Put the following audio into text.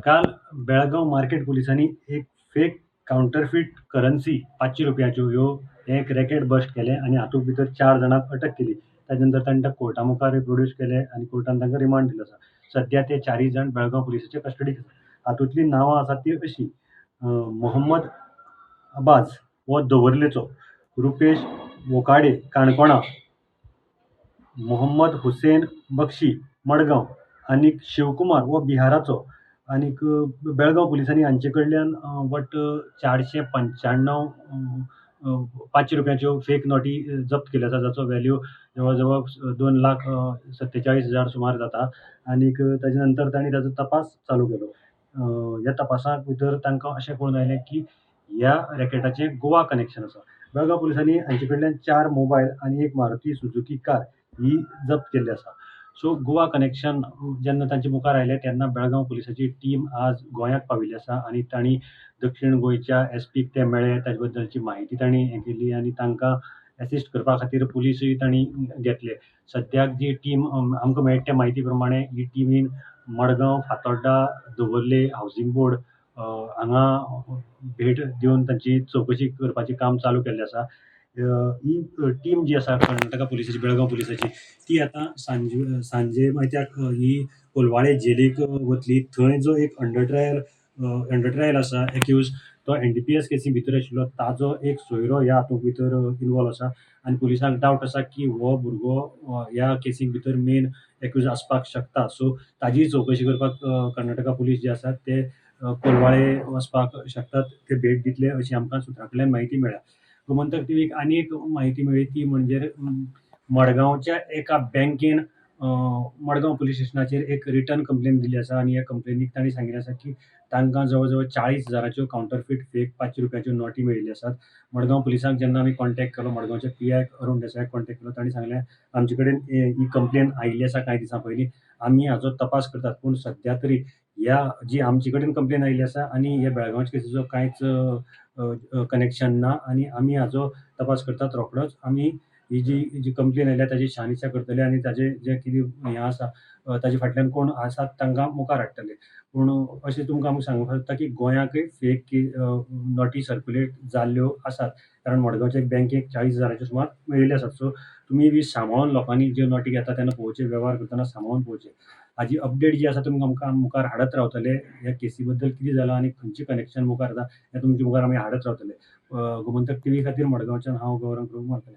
काल बेळगाव मार्केट पोलिसांनी एक फेक काउंटरफीट करन्सी ₹500 ह्यो एक रॅकेट बस्ट केले आणि हातूंत भितर 4 जाणांक अटक केली. ताजे नंतर तांकां कोर्टा मुखार प्रोड्यूस केले आणि कोर्टान तांकां रिमांड दिलो आसा. सध्या ते 4 जाण बेळगाव पुलिसाच्या कस्टडींत आसात. हातूंतलीं नांवां आसात ती अशीं: मोहम्मद अब्बास वो दवर्लेचो, रुपेश वोकाडे काणकोणा, मोहम्मद हुसेन बक्षी मडगांव आनीक शिवकुमार वो बिहाराचो. आनीक बेळगाव पुलिसांनी हांचे कडल्यान वट्ट 495 ₹500च्यो फेक नोटी जप्त केल्यो आसा, जाचो व्हॅल्यू जवळ जवळ 2,47,000 सुमार जाता. आनीक ताजे नंतर तांणी ताचो तपास चालू केलो. ह्या तपासा भितर तांकां अशें कळून आयलें की ह्या रॅकेटाचें गोवा कनेक्शन आसा. बेळगाव पुलिसांनी हांचे कडल्यान 4 मोबायल आनी एक मारुती सुझुकी कार ही जप्त केल्ली आसा. सो गोवा कनेक्शन जेन्ना तांचे मुखार आयलें तेन्ना बेळगांव पुलिसाची टीम आज गोंयांत पाविल्ली आसा आनी तांणी दक्षिण गोंयच्या एसपीक ते मेळ्ळे, ताजे बद्दलची म्हायती तांणी केली आनी तांकां एसिस्ट करपा खातीर पुलीसूय तांणी घेतले. सद्याक जी टीम आमकां मेळटा त्या म्हायती प्रमाणे ही टीमीन मडगांव, फातोड्डा, दवर्ले, हावजींग बोर्ड हांगा भेट दिवन तांची चवकशी करपाचें काम चालू केल्लें आसा. ही टीम जी आसा कर्नाटका पुलिसाची, बेळगांव पुलिसाची, ती आतां सांजे मायत्याक ही कोलवाळे जेलीक वतली. थंय जो एक अंडर ट्रायल आसा एक्यूज, तो एनडीपीएस केसी भितर आशिल्लो ताजो एक सोयरो ह्या हातूंत भितर इनवॉल्व आसा आनी पुलिसांक डावट आसा की हो भुरगो ह्या केसीक भितर मेन एक्यूज आसपाक शकता. सो ताजी चवकशी करपाक कर्नाटका पुलीस जे आसात ते कोलवाळे वचपाक शकतात, ते भेट दितले अशी आमकां सुत्रा कडल्यान म्हायती मेळ्ळ्या. गोमंतक टीव्हीक आनी एक म्हायती मेळ्ळी ती म्हणजे मडगांवच्या एका बँकेन मडगांव पुलीस स्टेशनाचेर एक रिटर्न कंप्लेन दिल्ली आसा आनी ह्या कंप्लेनीक तांणी सांगिल्लें आसा की तांकां जवळ जवळ 40,000च्यो काउंटरफीट फेक ₹500च्यो नोटी मेळिल्ल्यो आसात. मडगांव पुलिसांक जेन्ना आमी कॉन्टॅक्ट केलो, मडगांवच्या पीआय अरुण देसायाक कॉन्टॅक्ट केलो, तांणी सांगलें आमचे कडेन ही कंप्लेन आयिल्ली आसा कांय दिसां पयलीं, आमी हाचो तपास करतात, पूण सद्या तरी ह्या जी आमचे कडेन कंप्लेन आयिल्ली आसा आनी ह्या बेळगांवच्या केसीचो कांयच कनेक्शन ना आनी आमी हाचो तपास करतात. रोखडोच आमी ही जी कंप्लेन आयल्या ताची शहानिशा करतले आनी ताजें जें कितें हें आसा ताजे फाटल्यान कोण आसात तांकां मुखार हाडटले. पूण अशें तुमकां हांव सांगूंक सोदतां की गोंयाकय फेक नोटी सर्क्युलेट जाल्ल्यो आसात, कारण मडगांवच्या बँकेक 40,000च्यो सुमार मेळिल्ल्यो आसात. सो तुमी बी सांबाळून लोकांनी ज्यो नोटी घेता तेन्ना पळोवचें, वेव्हार करतना सांबाळून पळोवचें. हाजी अपडेट जी आसा तुमी आमकां मुखार हाडत रावतले. ह्या केसी बद्दल कितें जालां आनी खंयचें कनेक्शन मुखार जाता हें तुमचे मुखार आमी हाडत रावतले. गोमंतक टीव्ही खातीर मडगांवच्यान हांव गौरंग प्रभू मारतले.